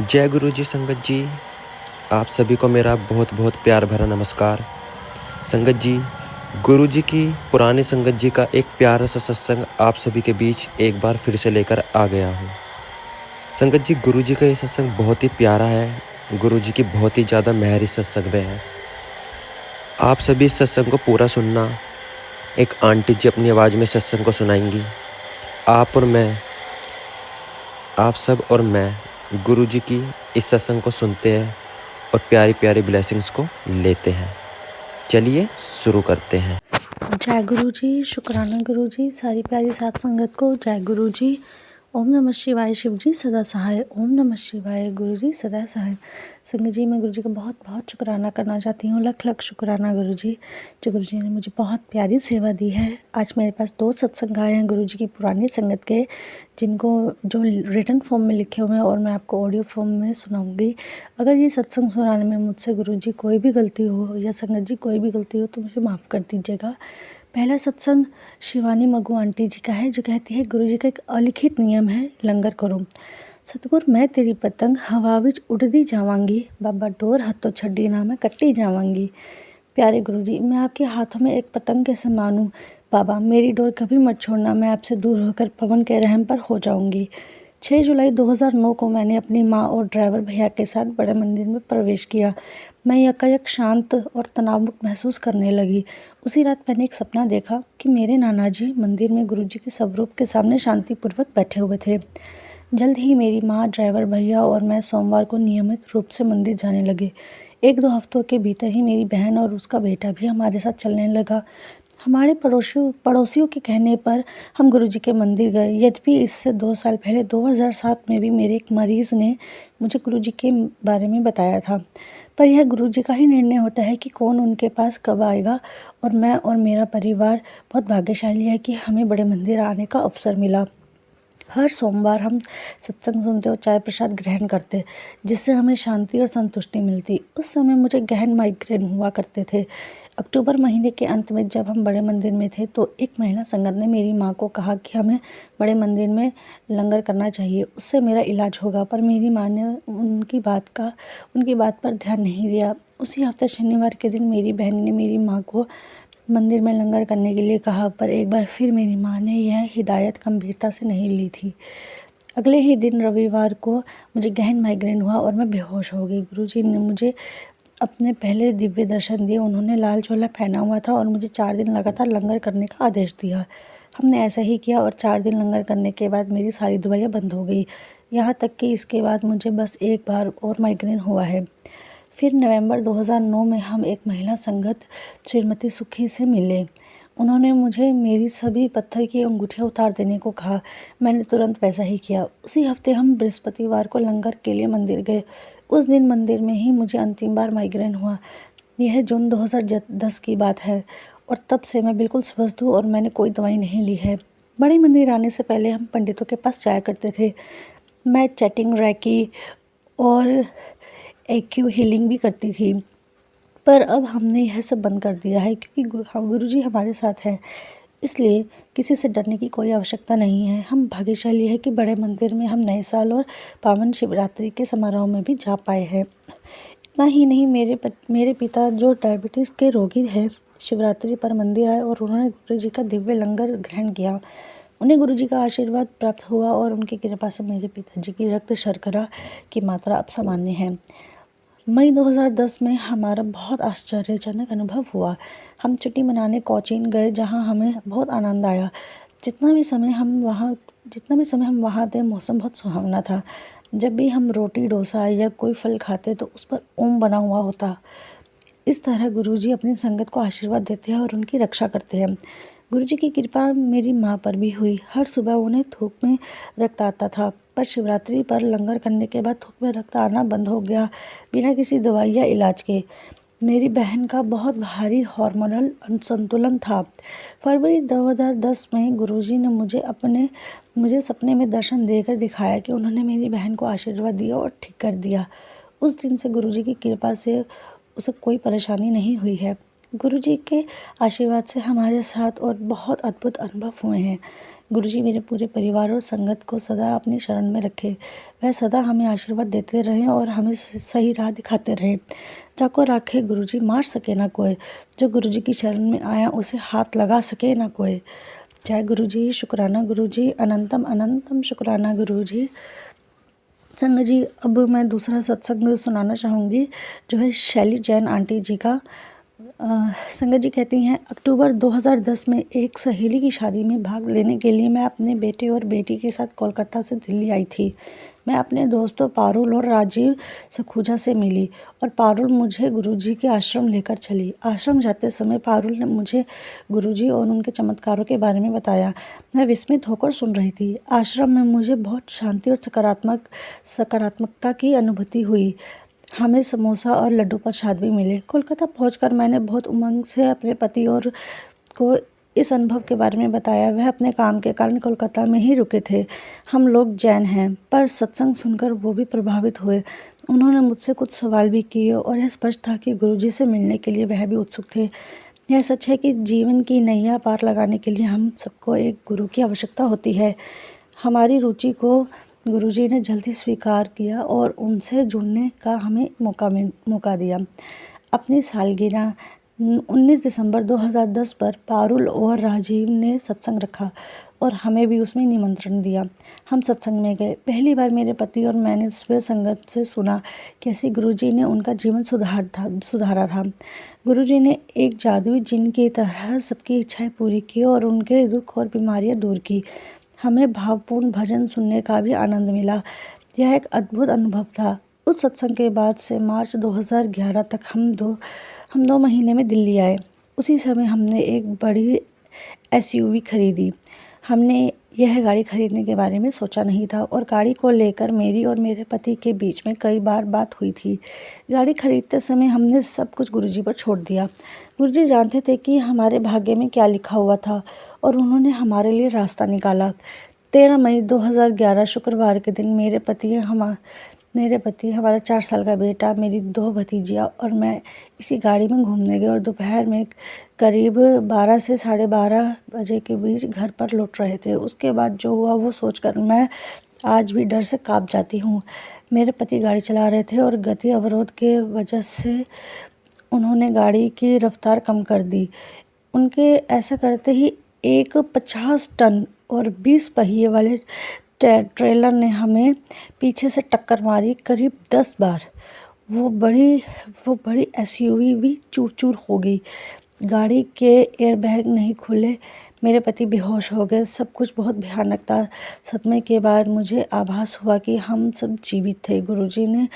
जय गुरु जी संगत जी, आप सभी को मेरा बहुत बहुत प्यार भरा नमस्कार। संगत जी, गुरु जी की पुरानी संगत जी का एक प्यारा सा सत्संग आप सभी के बीच एक बार फिर से लेकर आ गया हूँ। संगत जी, गुरु जी का ये सत्संग बहुत ही प्यारा है। गुरु जी की बहुत ही ज़्यादा महर इस सत्संग में है। आप सभी इस सत्संग को पूरा सुनना। एक आंटी जी अपनी आवाज़ में सत्संग को सुनाएंगी। आप और मैं, आप सब और मैं गुरु जी की इस सत्संग को सुनते हैं और प्यारी प्यारी ब्लेसिंग्स को लेते हैं। चलिए शुरू करते हैं। जय गुरु जी, शुक्राना गुरु जी, सारी प्यारी साथ संगत को जय गुरु जी। ओम नमः शिवाय, शिव जी सदा सहाय। ओम नमः शिवाय, गुरु जी सदा सहाय। संगत जी, मैं गुरु जी का बहुत बहुत शुक्राना करना चाहती हूँ। लख लख शुक्राना गुरु जी, जो गुरु जी ने मुझे बहुत प्यारी सेवा दी है। आज मेरे पास 2 सत्संग आए हैं गुरु जी की पुरानी संगत के, जिनको जो रिटन फॉर्म में लिखे हुए हैं और मैं आपको ऑडियो फॉर्म में सुनाऊंगी। अगर ये सत्संग सुनाने में मुझसे गुरु जी कोई भी गलती हो या संगत जी कोई भी गलती हो तो मुझे माफ़ कर दीजिएगा। पहला सत्संग शिवानी मगू आंटी जी का है, जो कहती है गुरु जी का एक अलिखित नियम है, लंगर करो। सतगुर मैं तेरी पतंग हवा विच उड़दी जावांगी, बाबा डोर हथों छड्डी ना मैं कट्टी जावांगी। प्यारे गुरु जी, मैं आपके हाथों में एक पतंग के समान हूँ। बाबा मेरी डोर कभी मत छोड़ना, मैं आपसे दूर होकर पवन के रहम पर हो जाऊंगी। 6 जुलाई 2009 को मैंने अपनी माँ और ड्राइवर भैया के साथ बड़े मंदिर में प्रवेश किया। मैं यकायक शांत और तनावमुक्त महसूस करने लगी। उसी रात मैंने एक सपना देखा कि मेरे नाना जी मंदिर में गुरु जी के स्वरूप के सामने शांतिपूर्वक बैठे हुए थे। जल्द ही मेरी माँ, ड्राइवर भैया और मैं सोमवार को नियमित रूप से मंदिर जाने लगे। 1-2 हफ्तों के भीतर ही मेरी बहन और उसका बेटा भी हमारे साथ चलने लगा। हमारे पड़ोसियों के कहने पर हम गुरुजी के मंदिर गए। यद्यपि इससे 2 साल पहले 2007 में भी मेरे एक मरीज़ ने मुझे गुरुजी के बारे में बताया था। पर यह गुरुजी का ही निर्णय होता है कि कौन उनके पास कब आएगा, और मैं और मेरा परिवार बहुत भाग्यशाली है कि हमें बड़े मंदिर आने का अवसर मिला। हर सोमवार हम सत्संग सुनते और चाय प्रसाद ग्रहण करते, जिससे हमें शांति और संतुष्टि मिलती। उस समय मुझे गहन माइग्रेन हुआ करते थे। अक्टूबर महीने के अंत में जब हम बड़े मंदिर में थे तो एक महिला संगत ने मेरी माँ को कहा कि हमें बड़े मंदिर में लंगर करना चाहिए, उससे मेरा इलाज होगा। पर मेरी माँ ने उनकी बात पर ध्यान नहीं दिया। उसी हफ्ते शनिवार के दिन मेरी बहन ने मेरी माँ को मंदिर में लंगर करने के लिए कहा, पर एक बार फिर मेरी माँ ने यह हिदायत गंभीरता से नहीं ली थी। अगले ही दिन रविवार को मुझे गहन माइग्रेन हुआ और मैं बेहोश हो गई। गुरुजी ने मुझे अपने पहले दिव्य दर्शन दिए। उन्होंने लाल चोला पहना हुआ था और मुझे 4 दिन लगातार लंगर करने का आदेश दिया। हमने ऐसा ही किया और 4 दिन लंगर करने के बाद मेरी सारी दवाइयाँ बंद हो गई। यहाँ तक कि इसके बाद मुझे बस एक बार और माइग्रेन हुआ है। फिर नवंबर 2009 में हम एक महिला संगत श्रीमती सुखी से मिले। उन्होंने मुझे मेरी सभी पत्थर की अंगूठियाँ उतार देने को कहा। मैंने तुरंत वैसा ही किया। उसी हफ्ते हम बृहस्पतिवार को लंगर के लिए मंदिर गए। उस दिन मंदिर में ही मुझे अंतिम बार माइग्रेन हुआ। यह जून 2010 की बात है और तब से मैं बिल्कुल स्वस्थ हूँ और मैंने कोई दवाई नहीं ली है। बड़े मंदिर आने से पहले हम पंडितों के पास जाया करते थे। मैं चैटिंग, रैकी और एक्यू हीलिंग भी करती थी, पर अब हमने यह सब बंद कर दिया है क्योंकि गुरुजी हमारे साथ हैं। इसलिए किसी से डरने की कोई आवश्यकता नहीं है। हम भाग्यशाली है कि बड़े मंदिर में हम नए साल और पावन शिवरात्रि के समारोह में भी जा पाए हैं। इतना ही नहीं, मेरे पिता जो डायबिटीज़ के रोगी हैं, शिवरात्रि पर मंदिर आए और उन्होंने गुरुजी का दिव्य लंगर ग्रहण किया। उन्हें गुरुजी का आशीर्वाद प्राप्त हुआ और उनकी कृपा से मेरे पिताजी की रक्त शर्करा की मात्रा अब सामान्य है। मई 2010 में हमारा बहुत आश्चर्यजनक अनुभव हुआ। हम छुट्टी मनाने कोचीन गए, जहां हमें बहुत आनंद आया। जितना भी समय हम वहाँ थे, मौसम बहुत सुहावना था। जब भी हम रोटी, डोसा या कोई फल खाते तो उस पर ओम बना हुआ होता। इस तरह गुरुजी अपनी संगत को आशीर्वाद देते हैं और उनकी रक्षा करते हैं। गुरुजी की कृपा मेरी माँ पर भी हुई। हर सुबह उन्हें थूक में रक्त आता था, पर शिवरात्रि पर लंगर करने के बाद थूक में रक्त आना बंद हो गया, बिना किसी दवाई या इलाज के। मेरी बहन का बहुत भारी हार्मोनल असंतुलन था। फरवरी 2010 में गुरुजी ने मुझे सपने में दर्शन देकर दिखाया कि उन्होंने मेरी बहन को आशीर्वाद दिया और ठीक कर दिया। उस दिन से गुरुजी की कृपा से उसे कोई परेशानी नहीं हुई है। गुरुजी के आशीर्वाद से हमारे साथ और बहुत अद्भुत अनुभव हुए हैं। गुरुजी मेरे पूरे परिवार और संगत को सदा अपनी शरण में रखे। वह सदा हमें आशीर्वाद देते रहें और हमें सही राह दिखाते रहें। जाको राखे गुरुजी मार सके ना कोई, जो गुरुजी की शरण में आया उसे हाथ लगा सके ना कोई। जय गुरुजी, शुक्राना गुरुजी, अनंतम अनंतम शुक्राना गुरुजी। संगत जी, अब मैं दूसरा सत्संग सुनाना चाहूँगी, जो है शैली जैन आंटी जी का। संगत जी कहती हैं, अक्टूबर 2010 में एक सहेली की शादी में भाग लेने के लिए मैं अपने बेटे और बेटी के साथ कोलकाता से दिल्ली आई थी। मैं अपने दोस्तों पारुल और राजीव सखूजा से मिली और पारुल मुझे गुरुजी के आश्रम लेकर चली। आश्रम जाते समय पारुल ने मुझे गुरुजी और उनके चमत्कारों के बारे में बताया। मैं विस्मित होकर सुन रही थी। आश्रम में मुझे बहुत शांति और सकारात्मकता की अनुभूति हुई। हमें समोसा और लड्डू प्रसाद भी मिले। कोलकाता पहुंचकर मैंने बहुत उमंग से अपने पति और को इस अनुभव के बारे में बताया। वह अपने काम के कारण कोलकाता में ही रुके थे। हम लोग जैन हैं, पर सत्संग सुनकर वो भी प्रभावित हुए। उन्होंने मुझसे कुछ सवाल भी किए और यह स्पष्ट था कि गुरुजी से मिलने के लिए वह भी उत्सुक थे। यह सच है कि जीवन की नैया पार लगाने के लिए हम सबको एक गुरु की आवश्यकता होती है। हमारी रुचि को गुरुजी ने जल्दी स्वीकार किया और उनसे जुड़ने का हमें मौका दिया। अपनी सालगिरह 19 दिसंबर 2010 पर पारुल और राजीव ने सत्संग रखा और हमें भी उसमें निमंत्रण दिया। हम सत्संग में गए। पहली बार मेरे पति और मैंने स्व संगत से सुना कैसे गुरुजी ने उनका जीवन सुधारा था। गुरुजी ने एक जादुई जिन की तरह सबकी इच्छाएं पूरी की और उनके दुख और बीमारियां दूर की। हमें भावपूर्ण भजन सुनने का भी आनंद मिला। यह एक अद्भुत अनुभव था। उस सत्संग के बाद से मार्च 2011 तक हम दो महीने में दिल्ली आए। उसी समय हमने एक बड़ी SUV खरीदी। हमने यह गाड़ी खरीदने के बारे में सोचा नहीं था और गाड़ी को लेकर मेरी और मेरे पति के बीच में कई बार बात हुई थी। गाड़ी खरीदते समय हमने सब कुछ गुरुजी पर छोड़ दिया। गुरुजी जानते थे कि हमारे भाग्य में क्या लिखा हुआ था और उन्होंने हमारे लिए रास्ता निकाला। 13 मई 2011 शुक्रवार के दिन मेरे पति, हमारा 4 साल का बेटा, मेरी 2 भतीजियाँ और मैं इसी गाड़ी में घूमने गए और दोपहर में करीब 12 से 12:30 बजे के बीच घर पर लौट रहे थे। उसके बाद जो हुआ वो सोचकर मैं आज भी डर से काँप जाती हूँ। मेरे पति गाड़ी चला रहे थे और गति अवरोध के वजह से उन्होंने गाड़ी की रफ्तार कम कर दी। उनके ऐसा करते ही एक 50 टन और 20 पहिए वाले ट्रेलर ने हमें पीछे से टक्कर मारी करीब 10 बार। वो बड़ी SUV भी चूर-चूर हो गई। गाड़ी के एयरबैग नहीं खुले। मेरे पति बेहोश हो गए। सब कुछ बहुत भयानक था। सदमे के बाद मुझे आभास हुआ कि हम सब जीवित थे। गुरुजी ने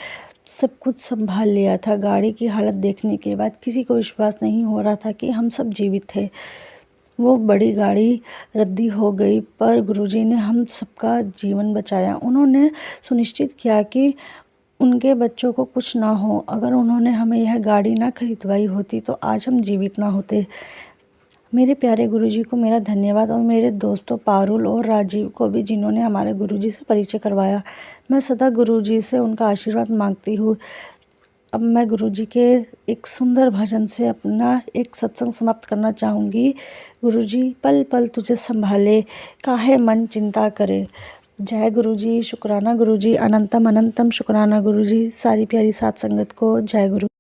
सब कुछ संभाल लिया था। गाड़ी की हालत देखने के बाद किसी को विश्वास नहीं हो रहा था कि हम सब जीवित थे। वो बड़ी गाड़ी रद्दी हो गई, पर गुरुजी ने हम सबका जीवन बचाया। उन्होंने सुनिश्चित किया कि उनके बच्चों को कुछ ना हो। अगर उन्होंने हमें यह गाड़ी ना खरीदवाई होती तो आज हम जीवित ना होते। मेरे प्यारे गुरुजी को मेरा धन्यवाद और मेरे दोस्तों पारुल और राजीव को भी, जिन्होंने हमारे गुरुजी से परिचय करवाया। मैं सदा गुरुजी से उनका आशीर्वाद मांगती हूँ। अब मैं गुरुजी के एक सुंदर भजन से अपना एक सत्संग समाप्त करना चाहूँगी। गुरुजी पल पल तुझे संभाले, काहे मन चिंता करे। जय गुरुजी, शुक्राना गुरुजी, अनंतम अनंतम शुक्राना गुरुजी। सारी प्यारी सात संगत को जय गुरु।